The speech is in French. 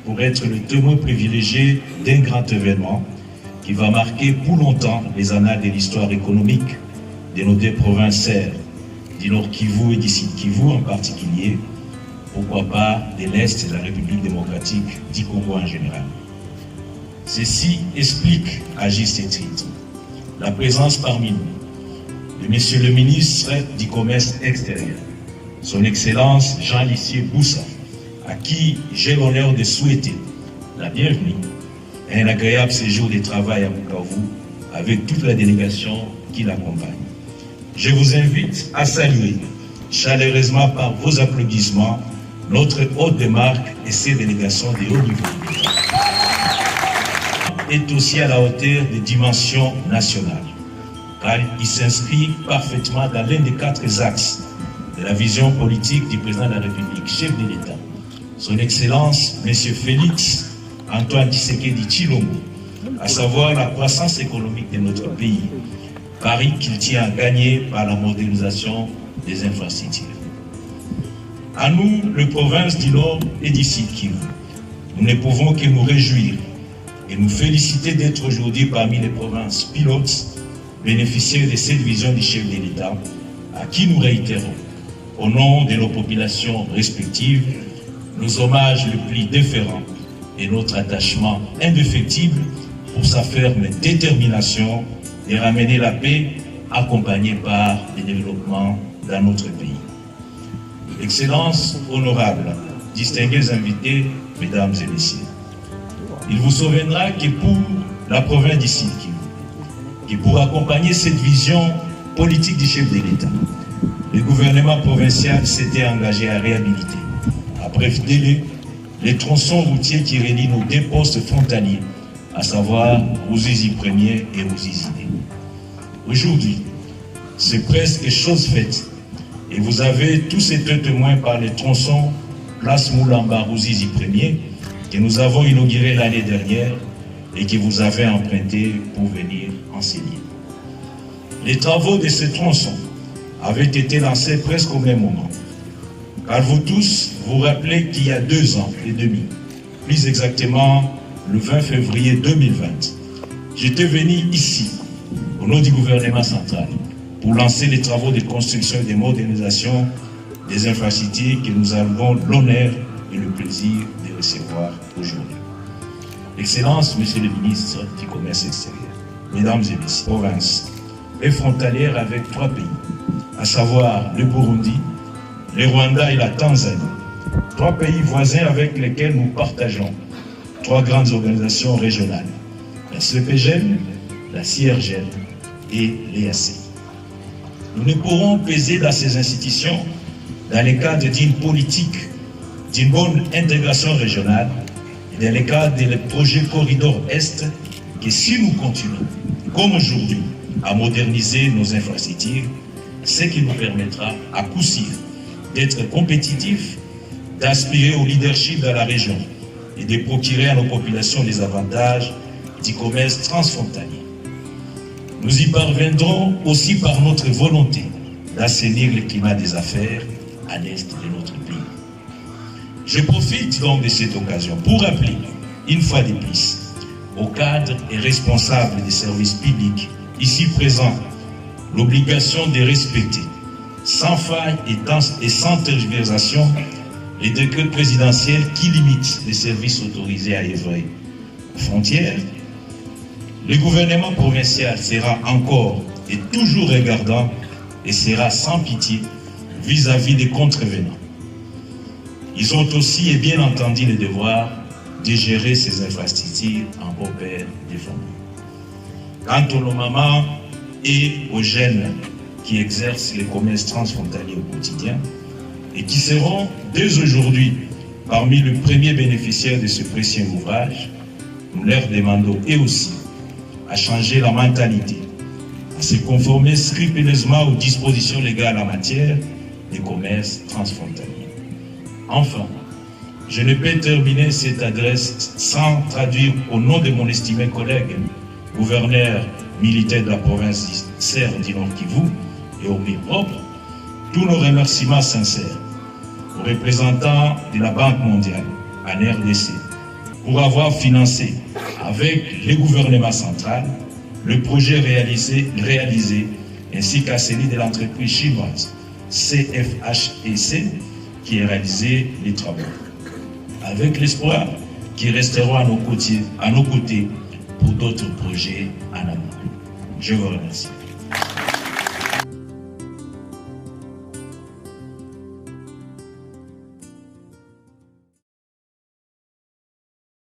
pour être le témoin privilégié d'un grand événement qui va marquer pour longtemps les annales de l'histoire économique de nos deux provinces serres, du Nord Kivu et du Sud Kivu en particulier, pourquoi pas de l'Est de la République démocratique du Congo en général. Ceci explique à juste titre la présence parmi nous de Monsieur le ministre du Commerce extérieur, Son Excellence Jean-Lissier Boussa, à qui j'ai l'honneur de souhaiter la bienvenue et un agréable séjour de travail à Bukavu avec toute la délégation qui l'accompagne. Je vous invite à saluer chaleureusement par vos applaudissements notre hôte de marque et ses délégations de haut niveau. Est aussi à la hauteur des dimensions nationales, car il s'inscrit parfaitement dans l'un des 4 axes de la vision politique du président de la République, chef de l'État, Son Excellence M. Félix Antoine Tshisekedi Tshilombo, à savoir la croissance économique de notre pays, pari qu'il tient à gagner par la modernisation des infrastructures. À nous, les provinces du Nord et du Sud Kivu, nous ne pouvons que nous réjouir et nous féliciter d'être aujourd'hui parmi les provinces pilotes bénéficiaires de cette vision du chef de l'État, à qui nous réitérons, au nom de nos populations respectives, nos hommages les plus déférents et notre attachement indéfectible pour sa ferme détermination de ramener la paix accompagnée par le développement dans notre pays. Excellences honorables, distingués invités, mesdames et messieurs, il vous souviendra que pour la province du Sud Kivu, et pour accompagner cette vision politique du chef de l'État, le gouvernement provincial s'était engagé à réhabiliter, à bref délai, les tronçons routiers qui relient nos 2 postes frontaliers, à savoir Ruzizi 1er et Ruzizi 2. Aujourd'hui, c'est presque chose faite, et vous avez tous été témoins par les tronçons Place Moulamba Ruzizi 1er que nous avons inauguré l'année dernière et que vous avez emprunté pour venir enseigner. Les travaux de ces tronçons avaient été lancés presque au même moment. Car vous tous vous rappelez qu'il y a 2 ans et demi, plus exactement le 20 février 2020, j'étais venu ici, au nom du gouvernement central, pour lancer les travaux de construction et de modernisation des infrastructures que nous avons l'honneur et le plaisir de recevoir aujourd'hui. Excellence, Monsieur le ministre du Commerce extérieur, Mesdames et Messieurs, province est frontalière avec 3 pays, à savoir le Burundi, le Rwanda et la Tanzanie, 3 pays voisins avec lesquels nous partageons 3 grandes organisations régionales, la CPGM, la CIRGL et l'EAC. Nous ne pourrons peser dans ces institutions dans le cadre d'une politique d'une bonne intégration régionale et dans le cadre des projets Corridor Est que si nous continuons, comme aujourd'hui, à moderniser nos infrastructures, ce qui nous permettra à coup sûr d'être compétitifs, d'aspirer au leadership dans la région et de procurer à nos populations les avantages du commerce transfrontalier. Nous y parviendrons aussi par notre volonté d'assainir le climat des affaires à l'est de notre pays. Je profite donc de cette occasion pour rappeler, une fois de plus, aux cadres et responsables des services publics ici présents, l'obligation de respecter, sans faille et sans tergiversation, les décrets présidentiels qui limitent les services autorisés à œuvrer aux frontières. Le gouvernement provincial sera encore et toujours regardant et sera sans pitié vis-à-vis des contrevenants. Ils ont aussi et bien entendu le devoir de gérer ces infrastructures en bon père des familles. Quant aux mamans et aux jeunes qui exercent le commerce transfrontalier au quotidien et qui seront dès aujourd'hui parmi les premiers bénéficiaires de ce précieux ouvrage, nous leur demandons eux aussi à changer la mentalité, à se conformer scrupuleusement aux dispositions légales en matière de commerce transfrontalier. Enfin, je ne peux terminer cette adresse sans traduire au nom de mon estimé collègue, gouverneur militaire de la province serbe du Nord Kivu et au pays propre, tous nos remerciements sincères aux représentants de la Banque mondiale en RDC, pour avoir financé avec le gouvernement central le projet réalisé ainsi qu'à celui de l'entreprise chinoise CFHEC qui a réalisé les travaux. Avec l'espoir qu'ils resteront à nos côtés pour d'autres projets en amont. Je vous remercie.